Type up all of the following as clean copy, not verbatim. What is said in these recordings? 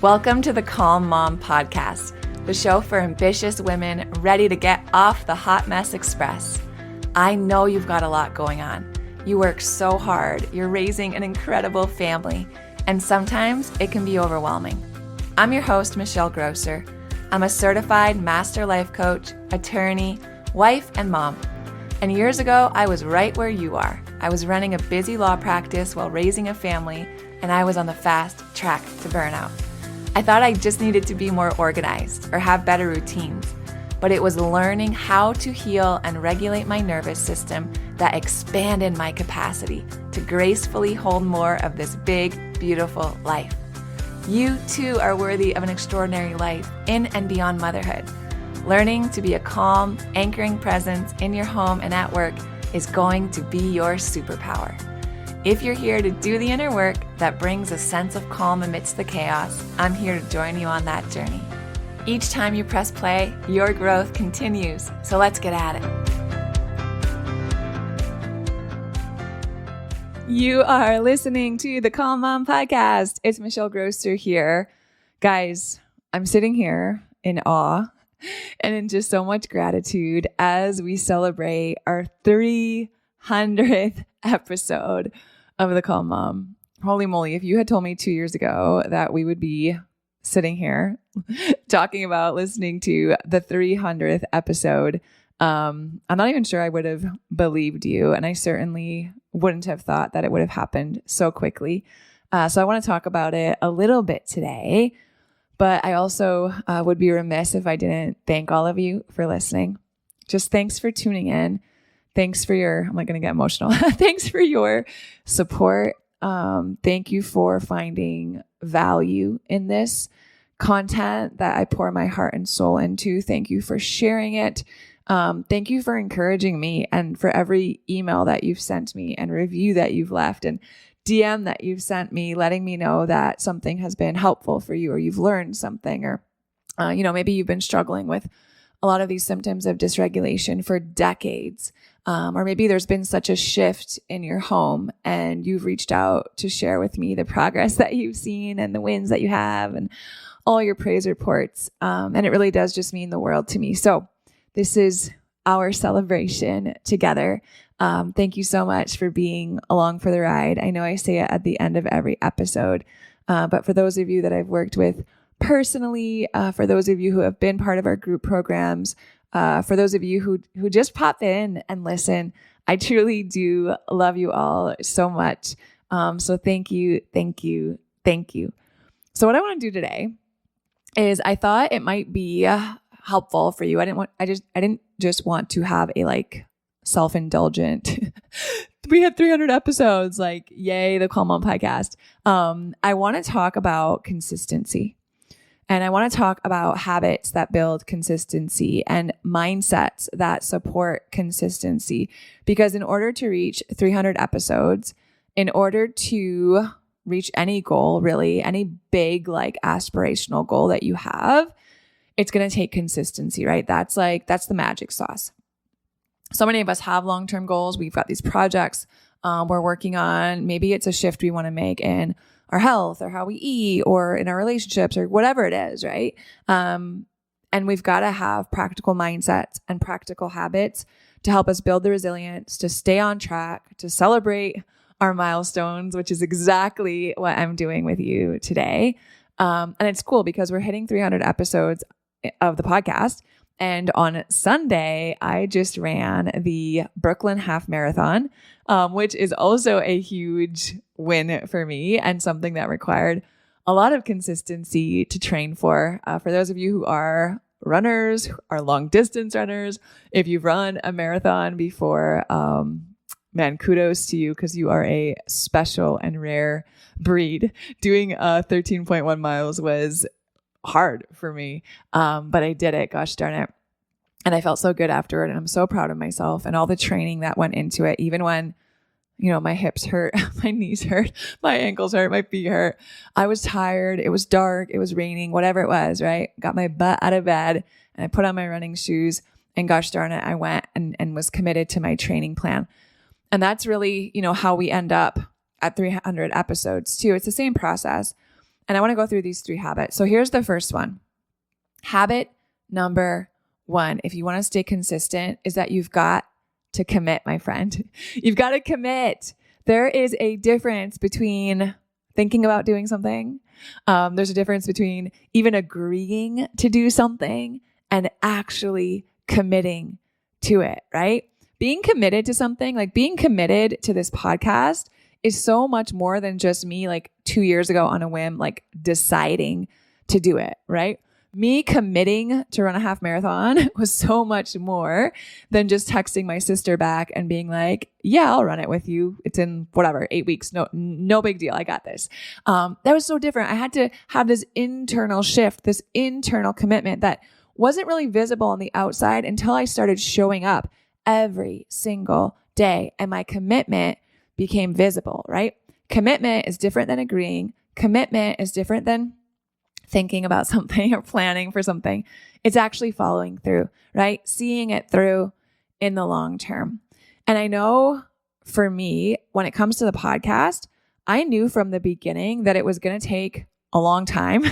Welcome to the Calm Mom Podcast, the show for ambitious women ready to get off the hot mess express. I know you've got a lot going on. You work so hard, you're raising an incredible family, and sometimes it can be overwhelming. I'm your host, Michelle Grosser. I'm a certified master life coach, attorney, wife, and mom. And years ago, I was right where you are. I was running a busy law practice while raising a family, and I was on the fast track to burnout. I thought I just needed to be more organized or have better routines, but it was learning how to heal and regulate my nervous system that expanded my capacity to gracefully hold more of this big, beautiful life. You too are worthy of an extraordinary life in and beyond motherhood. Learning to be a calm, anchoring presence in your home and at work is going to be your superpower. If you're here to do the inner work that brings a sense of calm amidst the chaos, I'm here to join you on that journey. Each time you press play, your growth continues. So let's get at it. You are listening to the Calm Mom Podcast. It's Michelle Grosser here. Guys, I'm sitting here in awe and in just so much gratitude as we celebrate our 300th episode of the Calm Mom. Holy moly, if you had told me 2 years ago that we would be sitting here talking about listening to the 300th episode, I'm not even sure I would have believed you. And I certainly wouldn't have thought that it would have happened so quickly. So I want to talk about it a little bit today, but I also would be remiss if I didn't thank all of you for listening. Just thanks for tuning in. Thanks for I'm not going to get emotional. Thanks for your support. Thank you for finding value in this content that I pour my heart and soul into. Thank you for sharing it. Thank you for encouraging me and for every email that you've sent me and review that you've left and DM that you've sent me, letting me know that something has been helpful for you or you've learned something or, maybe you've been struggling with a lot of these symptoms of dysregulation for decades. Or maybe there's been such a shift in your home and you've reached out to share with me the progress that you've seen and the wins that you have and all your praise reports. And it really does just mean the world to me. So this is our celebration together. Thank you so much for being along for the ride. I know I say it at the end of every episode, but for those of you that I've worked with personally, for those of you who have been part of our group programs, for those of you who just pop in and listen, I truly do love you all so much. So thank you, thank you, thank you. So what I want to do today is I thought it might be helpful for you. I didn't just want to have a self-indulgent. We had 300 episodes, yay, the Calm Mom Podcast. I want to talk about consistency. And I want to talk about habits that build consistency and mindsets that support consistency. Because in order to reach 300 episodes, in order to reach any goal, really, any big aspirational goal that you have, it's going to take consistency, right? That's the magic sauce. So many of us have long-term goals. We've got these projects we're working on. Maybe it's a shift we want to make in our health or how we eat or in our relationships or whatever it is, right? And we've got to have practical mindsets and practical habits to help us build the resilience, to stay on track, to celebrate our milestones, which is exactly what I'm doing with you today. And it's cool because we're hitting 300 episodes of the podcast. And on Sunday, I just ran the Brooklyn Half Marathon, which is also a huge win for me and something that required a lot of consistency to train for. For those of you who are runners, are long distance runners, if you've run a marathon before, man, kudos to you because you are a special and rare breed. Doing 13.1 miles was hard for me. But I did it, gosh darn it. And I felt so good afterward. And I'm so proud of myself and all the training that went into it. Even when, my hips hurt, my knees hurt, my ankles hurt, my feet hurt. I was tired. It was dark. It was raining, whatever it was, right? Got my butt out of bed and I put on my running shoes and gosh darn it, I went and was committed to my training plan. And that's really, how we end up at 300 episodes too. It's the same process. And I want to go through these 3 habits. So here's the first one. Habit number 1, if you want to stay consistent, is that you've got to commit, my friend. You've got to commit. There is a difference between thinking about doing something. There's a difference between even agreeing to do something and actually committing to it, right? Being committed to something, like being committed to this podcast, is so much more than just me like 2 years ago on a whim, like deciding to do it, right? Me committing to run a half marathon was so much more than just texting my sister back and being like, yeah, I'll run it with you. It's in whatever, 8 weeks. No big deal. I got this. That was so different. I had to have this internal shift, this internal commitment that wasn't really visible on the outside until I started showing up every single day. And my commitment became visible, right? Commitment is different than agreeing. Commitment is different than thinking about something or planning for something. It's actually following through, right? Seeing it through in the long term. And I know for me, when it comes to the podcast, I knew from the beginning that it was going to take a long time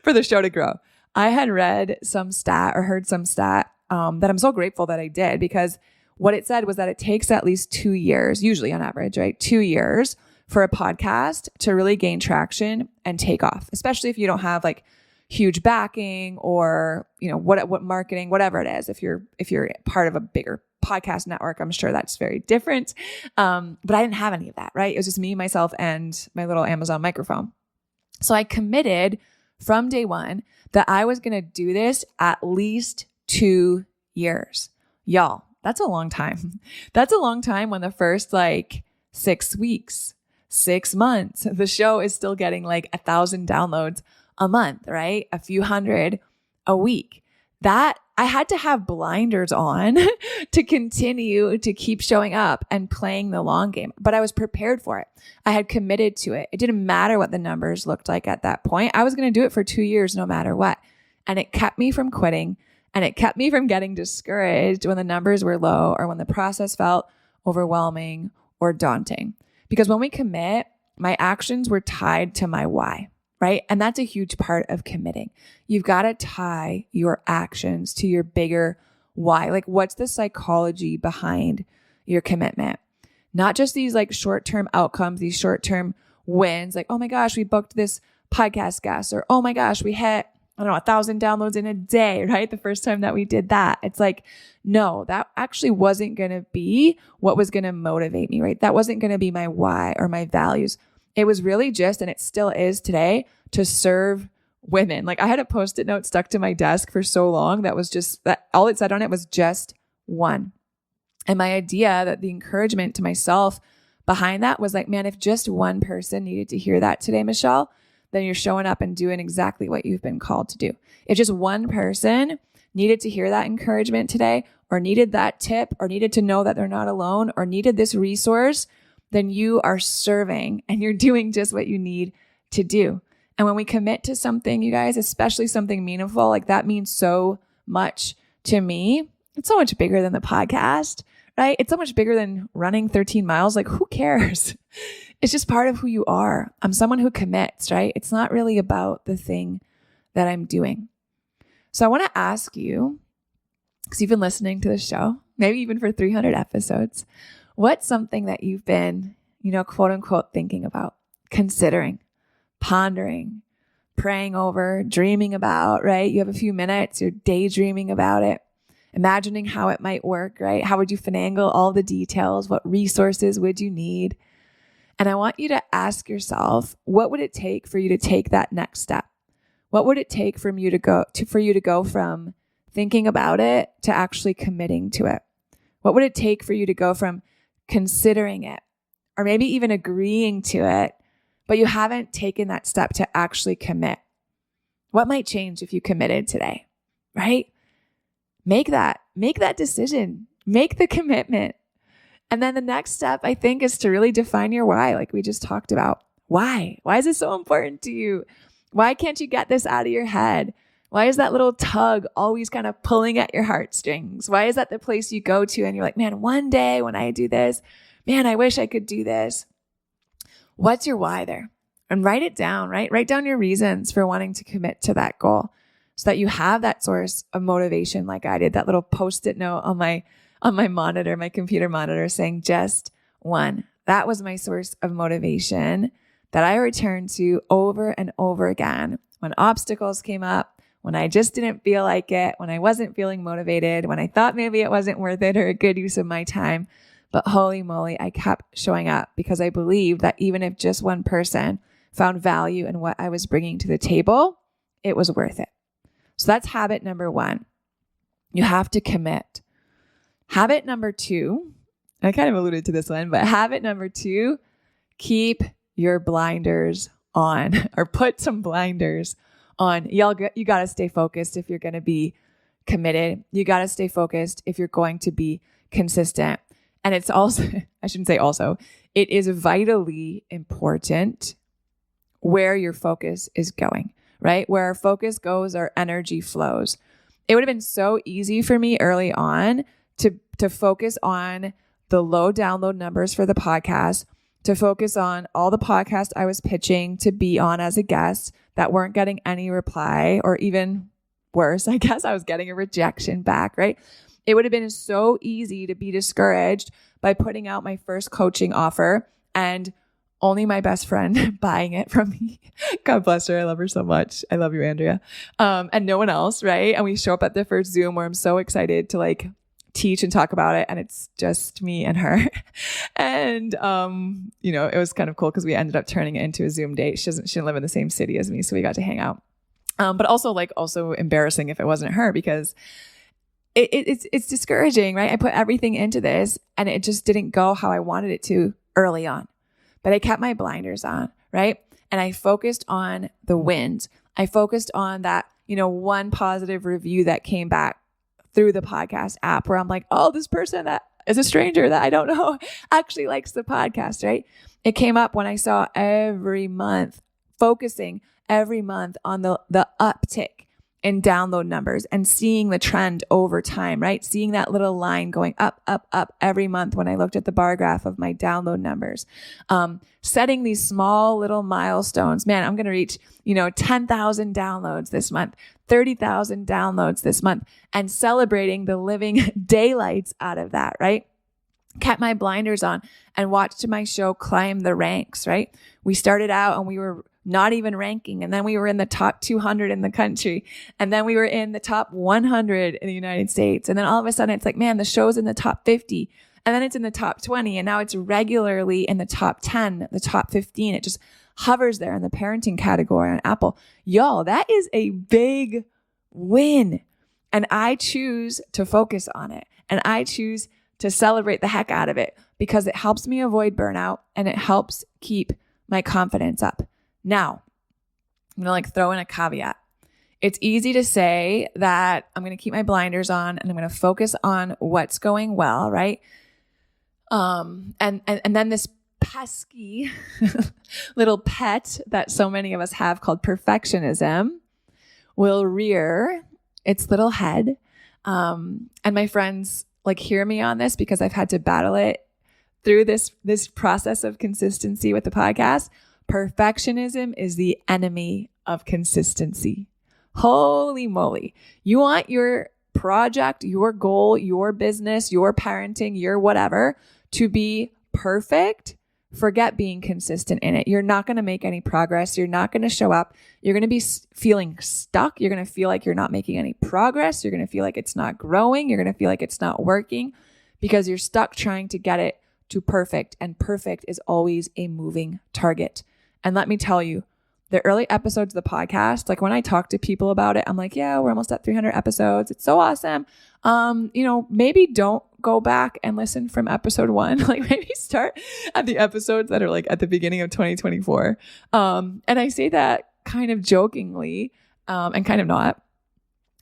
for the show to grow. I had read some stat or heard some stat that I'm so grateful that I did, because what it said was that it takes at least 2 years, usually on average, right? 2 years for a podcast to really gain traction and take off, especially if you don't have like huge backing or, you know, what marketing, whatever it is. If you're part of a bigger podcast network, I'm sure that's very different. But I didn't have any of that, right? It was just me, myself, and my little Amazon microphone. So I committed from day one that I was going to do this at least 2 years. Y'all, that's a long time. That's a long time when the first like 6 weeks, 6 months, the show is still getting like 1,000 downloads a month, right? A few hundred a week. That I had to have blinders on to continue to keep showing up and playing the long game, but I was prepared for it. I had committed to it. It didn't matter what the numbers looked like at that point. I was going to do it for 2 years no matter what. And it kept me from quitting, and it kept me from getting discouraged when the numbers were low or when the process felt overwhelming or daunting. Because when we commit, my actions were tied to my why, right? And that's a huge part of committing. You've got to tie your actions to your bigger why. Like, what's the psychology behind your commitment? Not just these like short-term outcomes, these short-term wins, like, oh my gosh, we booked this podcast guest, or oh my gosh, we hit, I don't know, 1,000 downloads in a day, right? The first time that we did that. It's like, no, that actually wasn't going to be what was going to motivate me, right? That wasn't going to be my why or my values. It was really just, and it still is today, to serve women. Like, I had a Post-it note stuck to my desk for so long that was just, that all it said on it was just one. And my idea, that the encouragement to myself behind that was like, man, if just one person needed to hear that today, Michelle, then you're showing up and doing exactly what you've been called to do. If just one person needed to hear that encouragement today, or needed that tip, or needed to know that they're not alone, or needed this resource, then you are serving and you're doing just what you need to do. And when we commit to something, you guys, especially something meaningful, like that means so much to me. It's so much bigger than the podcast, right? It's so much bigger than running 13 miles. Like, who cares? It's just part of who you are. I'm someone who commits, right? It's not really about the thing that I'm doing. So I want to ask you, because you've been listening to the show, maybe even for 300 episodes, what's something that you've been, quote unquote, thinking about, considering, pondering, praying over, dreaming about, right? You have a few minutes, you're daydreaming about it, imagining how it might work, right? How would you finagle all the details? What resources would you need? And I want you to ask yourself, what would it take for you to take that next step? What would it take for you to go from thinking about it to actually committing to it? What would it take for you to go from considering it, or maybe even agreeing to it, but you haven't taken that step to actually commit? What might change if you committed today, right? Make that decision, make the commitment. And then the next step, I think, is to really define your why, like we just talked about. Why? Why is it so important to you? Why can't you get this out of your head? Why is that little tug always kind of pulling at your heartstrings? Why is that the place you go to and you're like, man, one day when I do this, man, I wish I could do this. What's your why there, and write it down, right? Write down your reasons for wanting to commit to that goal so that you have that source of motivation like I did, that little Post-it note on my monitor, my computer monitor saying just one. That was my source of motivation that I returned to over and over again when obstacles came up, when I just didn't feel like it, when I wasn't feeling motivated, when I thought maybe it wasn't worth it or a good use of my time. But holy moly, I kept showing up because I believed that even if just one person found value in what I was bringing to the table, it was worth it. So that's habit number 1. You have to commit. Habit number 2, I kind of alluded to this one, but habit number 2, keep your blinders on, or put some blinders on. You got to stay focused if you're going to be committed. You got to stay focused if you're going to be consistent. And it's also, I shouldn't say also, it is vitally important where your focus is going, right? Where our focus goes, our energy flows. It would have been so easy for me early on to focus on the low download numbers for the podcast, to focus on all the podcasts I was pitching to be on as a guest that weren't getting any reply, or even worse, I guess I was getting a rejection back, right? It would have been so easy to be discouraged by putting out my first coaching offer and only my best friend buying it from me. God bless her. I love her so much. I love you, Andrea. And no one else, right? And we show up at the first Zoom where I'm so excited to like teach and talk about it. And it's just me and her. And, it was kind of cool because we ended up turning it into a Zoom date. She didn't live in the same city as me. So we got to hang out. But also embarrassing if it wasn't her, because it's discouraging, right? I put everything into this and it just didn't go how I wanted it to early on, but I kept my blinders on, right? And I focused on the wins. I focused on that, one positive review that came back through the podcast app where I'm like, oh, this person that is a stranger that I don't know actually likes the podcast, right? It came up when I saw focusing every month on the uptick in download numbers and seeing the trend over time, right? Seeing that little line going up, up, up every month when I looked at the bar graph of my download numbers. Setting these small little milestones. Man, I'm going to reach, 10,000 downloads this month, 30,000 downloads this month, and celebrating the living daylights out of that, right? Kept my blinders on and watched my show climb the ranks, right? We started out and we were not even ranking. And then we were in the top 200 in the country. And then we were in the top 100 in the United States. And then all of a sudden it's like, man, the show's in the top 50. And then it's in the top 20. And now it's regularly in the top 10, the top 15. It just hovers there in the parenting category on Apple. Y'all, that is a big win. And I choose to focus on it. And I choose to celebrate the heck out of it because it helps me avoid burnout and it helps keep my confidence up. Now, I'm going to throw in a caveat. It's easy to say that I'm going to keep my blinders on and I'm going to focus on what's going well, right? And then this pesky little pet that so many of us have called perfectionism will rear its little head. And my friends hear me on this because I've had to battle it through this process of consistency with the podcast. Perfectionism is the enemy of consistency. Holy moly. You want your project, your goal, your business, your parenting, your whatever to be perfect. Forget being consistent in it. You're not going to make any progress. You're not going to show up. You're going to be feeling stuck. You're going to feel like you're not making any progress. You're going to feel like it's not growing. You're going to feel like it's not working because you're stuck trying to get it to perfect. And perfect is always a moving target. And let me tell you, the early episodes of the podcast, when I talk to people about it, I'm like, yeah, we're almost at 300 episodes. It's so awesome. Maybe don't go back and listen from episode 1. Maybe start at the episodes that are at the beginning of 2024. And I say that kind of jokingly, and kind of not,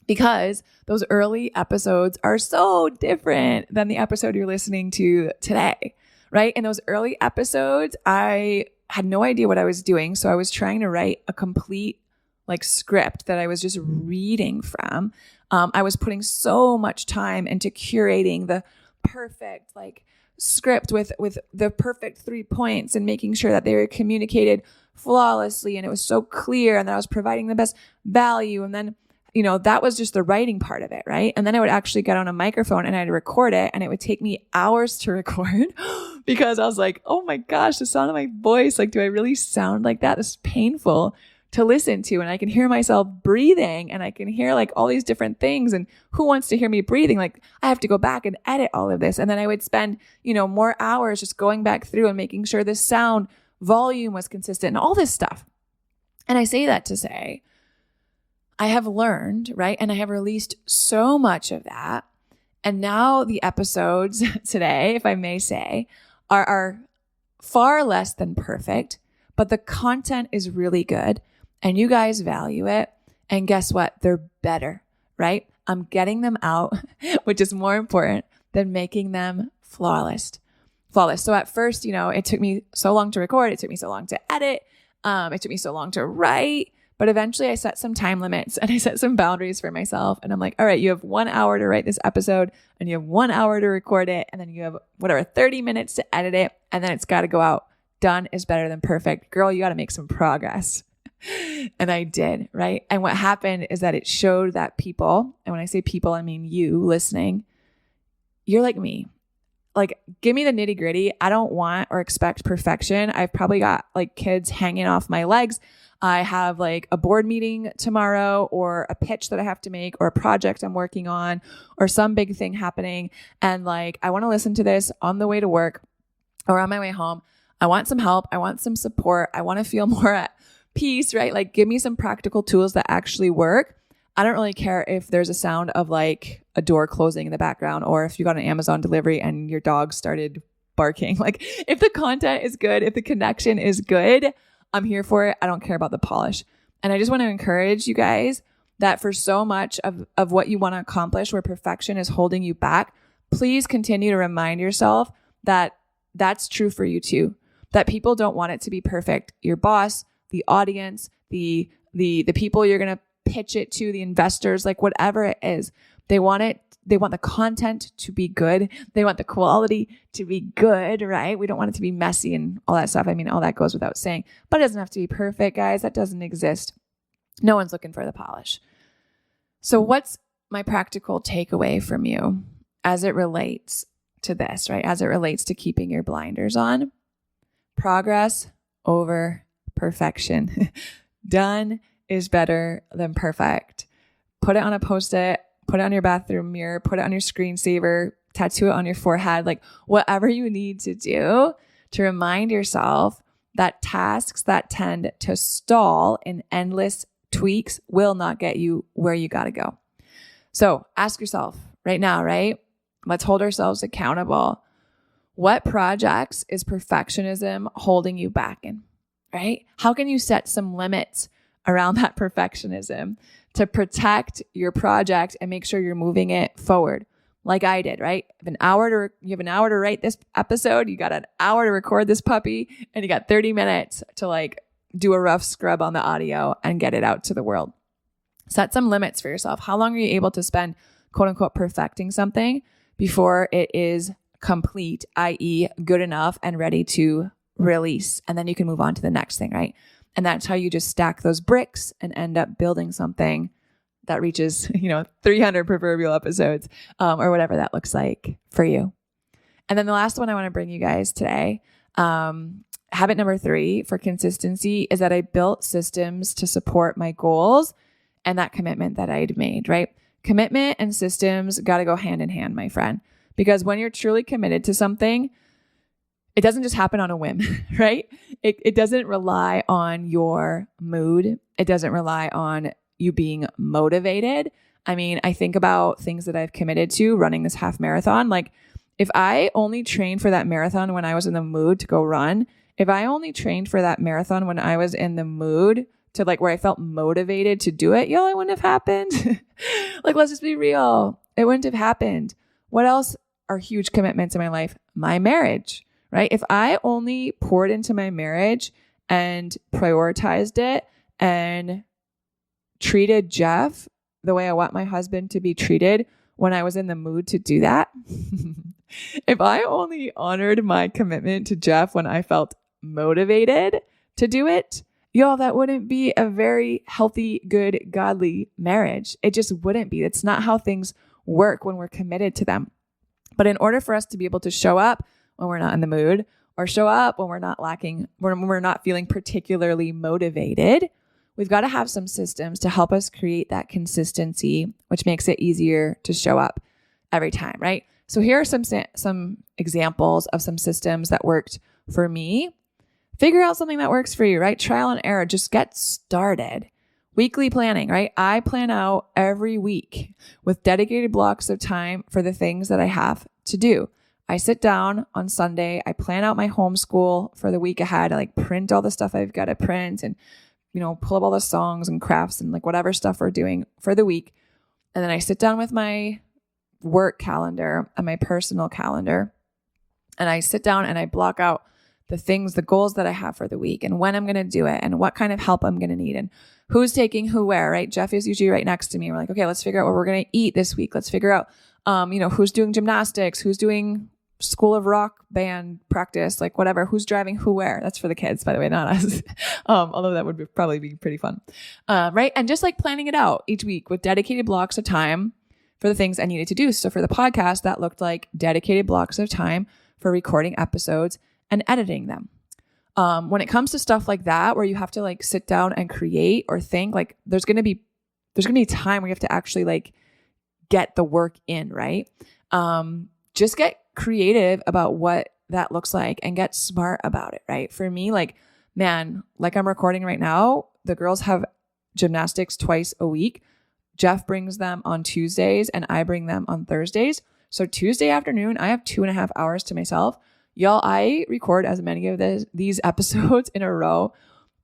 because those early episodes are so different than the episode you're listening to today, right? In those early episodes, I had no idea what I was doing. So I was trying to write a complete script that I was just reading from. I was putting so much time into curating the perfect script with the perfect 3 points and making sure that they were communicated flawlessly and it was so clear and that I was providing the best value. And then, you know, that was just the writing part of it, right? And then I would actually get on a microphone and I'd record it, and it would take me hours to record because I was like, oh my gosh, the sound of my voice, like, do I really sound like that? This is painful to listen to. And I can hear myself breathing and I can hear like all these different things. And who wants to hear me breathing? Like, I have to go back and edit all of this. And then I would spend, you know, more hours just going back through and making sure the sound volume was consistent and all this stuff. And I say that to say, I have learned, right? And I have released so much of that. And now the episodes today, if I may say, are far less than perfect, but the content is really good and you guys value it. And guess what? They're better, right? I'm getting them out, which is more important than making them flawless. So at first, you know, it took me so long to record. It took me so long to edit. It took me so long to write. But eventually I set some time limits and I set some boundaries for myself. And I'm like, all right, you have 1 hour to write this episode and you have 1 hour to record it. And then you have 30 minutes to edit it. And then it's got to go out. Done is better than perfect. Girl, you got to make some progress. And I did, right? And what happened is that it showed that people, and when I say people, I mean you listening, you're like me. Like, give me the nitty gritty. I don't want or expect perfection. I've probably got like kids hanging off my legs. I have like a board meeting tomorrow or a pitch that I have to make or a project I'm working on or some big thing happening. And like, I want to listen to this on the way to work or on my way home. I want some help. I want some support. I want to feel more at peace, right? Like, give me some practical tools that actually work. I don't really care if there's a sound of like a door closing in the background or if you got an Amazon delivery and your dog started barking. Like, if the content is good, if the connection is good, I'm here for it. I don't care about the polish. And I just want to encourage you guys that for so much of what you want to accomplish where perfection is holding you back, please continue to remind yourself that that's true for you too, that people don't want it to be perfect. Your boss, the audience, the people you're going to pitch it to, the investors, like whatever it is, they want the content to be good. They want the quality to be good, right? We don't want it to be messy and all that stuff. I mean, all that goes without saying, but it doesn't have to be perfect, guys. That doesn't exist. No one's looking for the polish. So what's my practical takeaway from you as it relates to this, right? As it relates to keeping your blinders on? Progress over perfection. Done is better than perfect. Put it on a Post-it, put it on your bathroom mirror, put it on your screensaver, tattoo it on your forehead, like whatever you need to do to remind yourself that tasks that tend to stall in endless tweaks will not get you where you got to go. So ask yourself right now, right? Let's hold ourselves accountable. What projects is perfectionism holding you back in, right? How can you set some limits around that perfectionism to protect your project and make sure you're moving it forward? Like I did, right? You have an hour to write this episode. You got an hour to record this puppy, and you got 30 minutes to like do a rough scrub on the audio and get it out to the world. Set some limits for yourself. How long are you able to spend, quote unquote, perfecting something before it is complete, i.e. good enough and ready to release? And then you can move on to the next thing, right? And that's how you just stack those bricks and end up building something that reaches, 300 proverbial episodes, or whatever that looks like for you. And then the last one I want to bring you guys today, habit number 3 for consistency, is that I built systems to support my goals and that commitment that I'd made, right? Commitment and systems got to go hand in hand, my friend, because when you're truly committed to something, it doesn't just happen on a whim, right? It doesn't rely on your mood. It doesn't rely on you being motivated. I mean, I think about things that I've committed to running this half marathon. Like, if I only trained for that marathon when I was in the mood to go run, if I only trained for that marathon when I was in the mood to like where I felt motivated to do it, it wouldn't have happened. Like, let's just be real. It wouldn't have happened. What else are huge commitments in my life? My marriage, right? If I only poured into my marriage and prioritized it and treated Jeff the way I want my husband to be treated when I was in the mood to do that, if I only honored my commitment to Jeff when I felt motivated to do it, y'all, that wouldn't be a very healthy, good, godly marriage. It just wouldn't be. It's not how things work when we're committed to them. But in order for us to be able to show up when we're not in the mood, or show up when we're not feeling particularly motivated, we've got to have some systems to help us create that consistency, which makes it easier to show up every time, right? So here are some examples of some systems that worked for me. Figure out something that works for you, right? Trial and error. Just get started. Weekly planning, right? I plan out every week with dedicated blocks of time for the things that I have to do. I sit down on Sunday. I plan out my homeschool for the week ahead. I like print all the stuff I've got to print and, pull up all the songs and crafts and like whatever stuff we're doing for the week. And then I sit down with my work calendar and my personal calendar. And I sit down and I block out the goals that I have for the week and when I'm going to do it and what kind of help I'm going to need and who's taking who where, right? Jeff is usually right next to me. We're like, okay, let's figure out what we're going to eat this week. Let's figure out, who's doing gymnastics, who's doing School of Rock band practice, like whatever, who's driving who where. That's for the kids, by the way, not us. Although that would probably be pretty fun. Right. And just like planning it out each week with dedicated blocks of time for the things I needed to do. So for the podcast, that looked like dedicated blocks of time for recording episodes and editing them. When it comes to stuff like that, where you have to like sit down and create or think, like there's going to be time where you have to actually like get the work in, right? Just get creative about what that looks like and get smart about it, right? For me, like I'm recording right now, the girls have gymnastics twice a week. Jeff brings them on Tuesdays and I bring them on Thursdays. So Tuesday afternoon, I have 2.5 hours to myself. Y'all, I record as many of these episodes in a row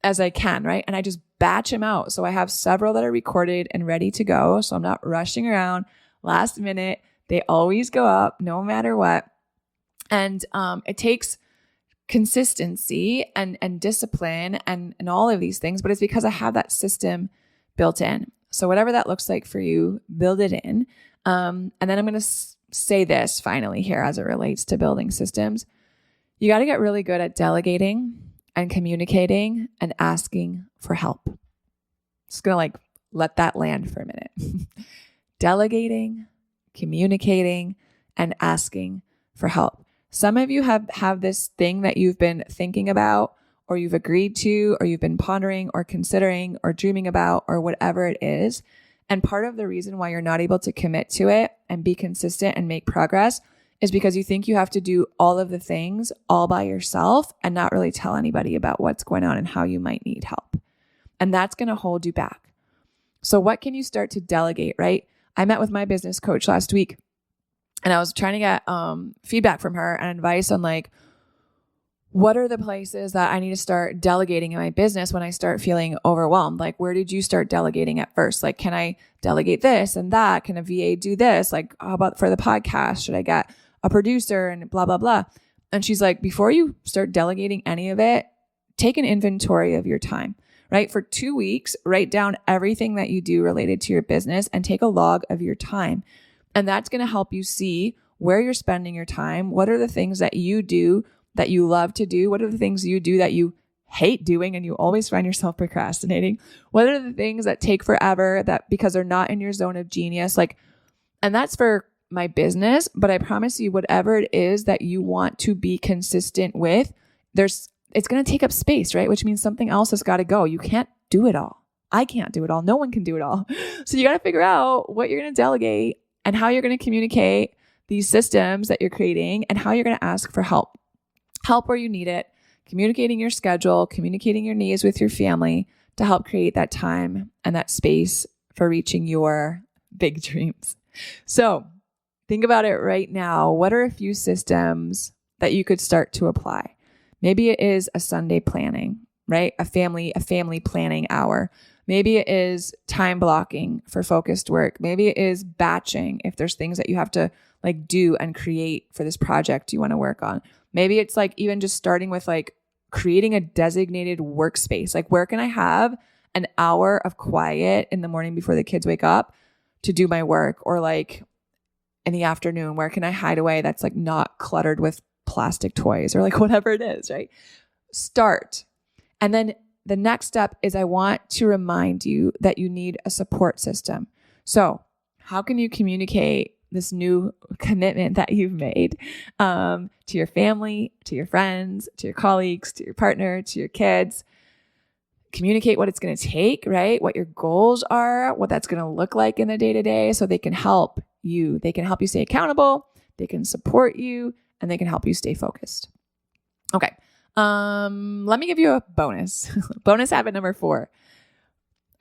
as I can, right? And I just batch them out. So I have several that are recorded and ready to go. So I'm not rushing around last minute. They always go up no matter what. And it takes consistency and discipline and all of these things, but it's because I have that system built in. So whatever that looks like for you, build it in. And then I'm going to say this finally here as it relates to building systems. You got to get really good at delegating and communicating and asking for help. Just going to let that land for a minute. Delegating, communicating, and asking for help. Some of you have this thing that you've been thinking about, or you've agreed to, or you've been pondering or considering or dreaming about, or whatever it is. And part of the reason why you're not able to commit to it and be consistent and make progress is because you think you have to do all of the things all by yourself and not really tell anybody about what's going on and how you might need help. And that's going to hold you back. So what can you start to delegate, right? I met with my business coach last week and I was trying to get feedback from her and advice on what are the places that I need to start delegating in my business when I start feeling overwhelmed? Like, where did you start delegating at first? Like, can I delegate this and that? Can a VA do this? Like, how about for the podcast? Should I get a producer and blah, blah, blah? And she's like, before you start delegating any of it, take an inventory of your time, right? For 2 weeks, write down everything that you do related to your business and take a log of your time. And that's going to help you see where you're spending your time. What are the things that you do that you love to do? What are the things you do that you hate doing and you always find yourself procrastinating? What are the things that take forever that because they're not in your zone of genius? And that's for my business, but I promise you, whatever it is that you want to be consistent with, it's going to take up space, right? Which means something else has got to go. You can't do it all. I can't do it all. No one can do it all. So you got to figure out what you're going to delegate and how you're going to communicate these systems that you're creating and how you're going to ask for help. Help where you need it, communicating your schedule, communicating your needs with your family to help create that time and that space for reaching your big dreams. So think about it right now. What are a few systems that you could start to apply? Maybe it is a Sunday planning, right? A family planning hour. Maybe it is time blocking for focused work. Maybe it is batching if there's things that you have to do and create for this project you want to work on. Maybe it's even just starting with creating a designated workspace. Where can I have an hour of quiet in the morning before the kids wake up to do my work? Or in the afternoon, where can I hide away that's not cluttered with plastic toys or whatever it is, right? Start. And then the next step is I want to remind you that you need a support system. So how can you communicate this new commitment that you've made to your family, to your friends, to your colleagues, to your partner, to your kids? Communicate what it's going to take, right? What your goals are, what that's going to look like in the day-to-day, so they can help you. They can help you stay accountable, they can support you, and they can help you stay focused. Okay. Let me give you a bonus. Bonus habit number 4.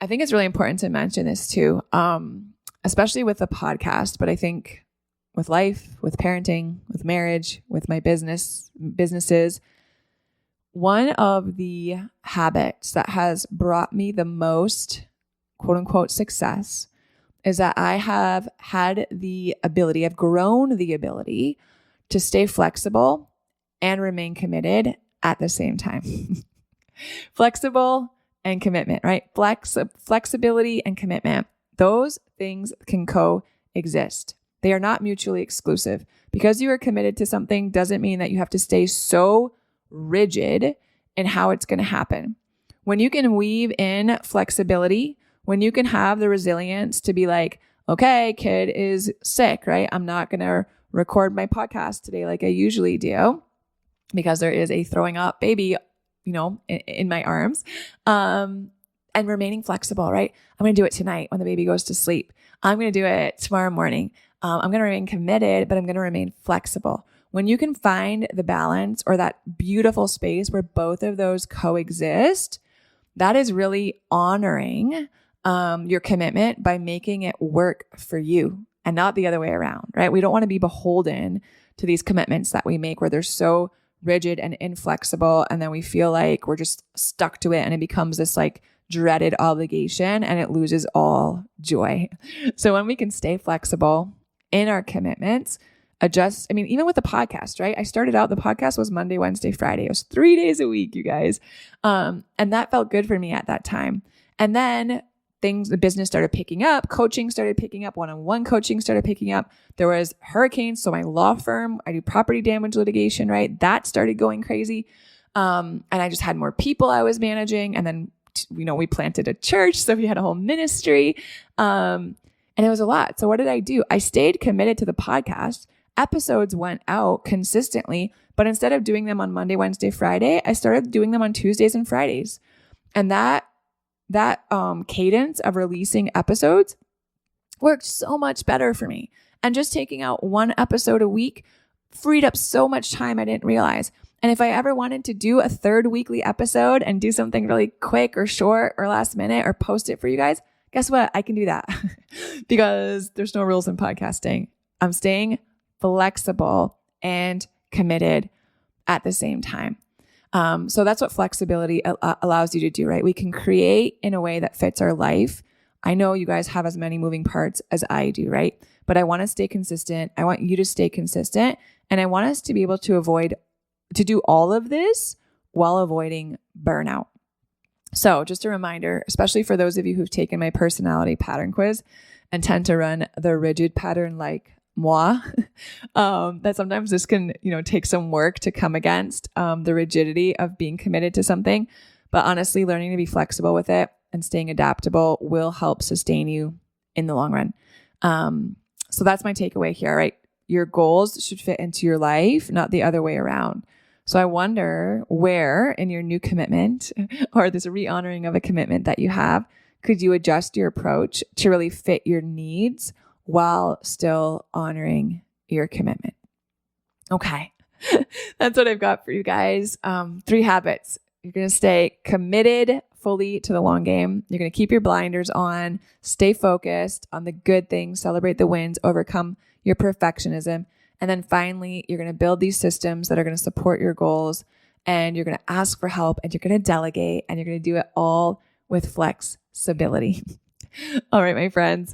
I think it's really important to mention this too, especially with the podcast, but I think with life, with parenting, with marriage, with my businesses, one of the habits that has brought me the most quote unquote success is that I have had the ability, I've grown the ability to stay flexible and remain committed at the same time. Flexible and commitment, right? Flexibility and commitment. Those things can coexist. They are not mutually exclusive. Because you are committed to something doesn't mean that you have to stay so rigid in how it's going to happen. When you can weave in flexibility, when you can have the resilience to be like, okay, kid is sick, right? I'm not going to record my podcast today like I usually do because there is a throwing up baby, in my arms, and remaining flexible, right? I'm going to do it tonight when the baby goes to sleep. I'm going to do it tomorrow morning. I'm going to remain committed, but I'm going to remain flexible. When you can find the balance or that beautiful space where both of those coexist, that is really honoring your commitment by making it work for you and not the other way around, right? We don't want to be beholden to these commitments that we make where they're so rigid and inflexible, and then we feel like we're just stuck to it and it becomes this like dreaded obligation and it loses all joy. So when we can stay flexible in our commitments, even with the podcast, right? I started out, the podcast was Monday, Wednesday, Friday. It was 3 days a week, you guys. And that felt good for me at that time. And then the business started picking up, coaching started picking up, one-on-one coaching started picking up. There was hurricanes. So my law firm, I do property damage litigation, right? That started going crazy. And I just had more people I was managing. And then, we planted a church. So we had a whole ministry. And it was a lot. So what did I do? I stayed committed to the podcast. Episodes went out consistently, but instead of doing them on Monday, Wednesday, Friday, I started doing them on Tuesdays and Fridays. And that cadence of releasing episodes worked so much better for me. And just taking out one episode a week freed up so much time I didn't realize. And if I ever wanted to do a third weekly episode and do something really quick or short or last minute or post it for you guys, guess what? I can do that because there's no rules in podcasting. I'm staying flexible and committed at the same time. So that's what flexibility allows you to do, right? We can create in a way that fits our life. I know you guys have as many moving parts as I do, right? But I want to stay consistent. I want you to stay consistent. And I want us to be able to do all of this while avoiding burnout. So just a reminder, especially for those of you who've taken my personality pattern quiz and tend to run the rigid pattern like moi, that sometimes this can, take some work to come against the rigidity of being committed to something. But honestly, learning to be flexible with it and staying adaptable will help sustain you in the long run. So that's my takeaway here, right? Your goals should fit into your life, not the other way around. So I wonder where in your new commitment or this re-honoring of a commitment that you have, could you adjust your approach to really fit your needs while still honoring your commitment? Okay. That's what I've got for you guys. 3 habits. You're going to stay committed fully to the long game. You're going to keep your blinders on, stay focused on the good things, celebrate the wins, overcome your perfectionism. And then finally, you're going to build these systems that are going to support your goals, and you're going to ask for help, and you're going to delegate, and you're going to do it all with flexibility. All right, my friends.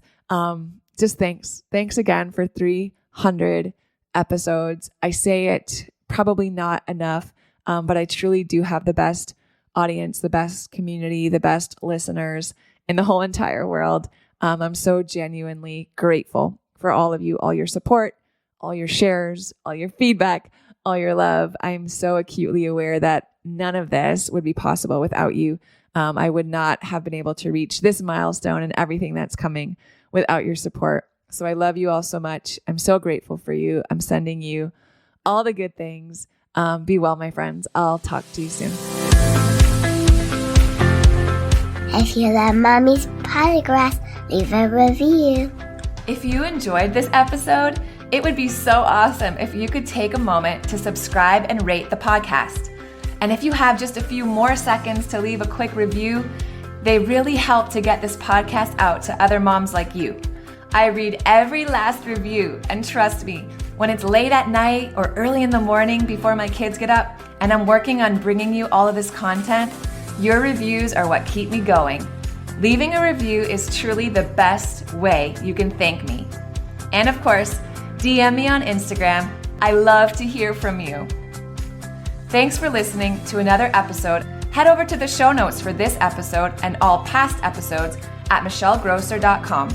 Just thanks. Thanks again for 300 episodes. I say it probably not enough, but I truly do have the best audience, the best community, the best listeners in the whole entire world. I'm so genuinely grateful for all of you, all your support, all your shares, all your feedback. all your love. I'm so acutely aware that none of this would be possible without you. I would not have been able to reach this milestone and everything that's coming without your support. So I love you all so much. I'm so grateful for you. I'm sending you all the good things. Be well, my friends. I'll talk to you soon. If you love Mommy's Podcast, leave a review. If you enjoyed this episode, it would be so awesome if you could take a moment to subscribe and rate the podcast. And if you have just a few more seconds to leave a quick review, they really help to get this podcast out to other moms like you. I read every last review, and trust me, when it's late at night or early in the morning before my kids get up and I'm working on bringing you all of this content, your reviews are what keep me going. Leaving a review is truly the best way you can thank me. And of course, DM me on Instagram. I love to hear from you. Thanks for listening to another episode. Head over to the show notes for this episode and all past episodes at michellegrosser.com,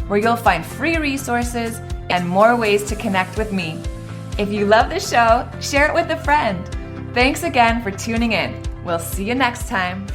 where you'll find free resources and more ways to connect with me. If you love the show, share it with a friend. Thanks again for tuning in. We'll see you next time.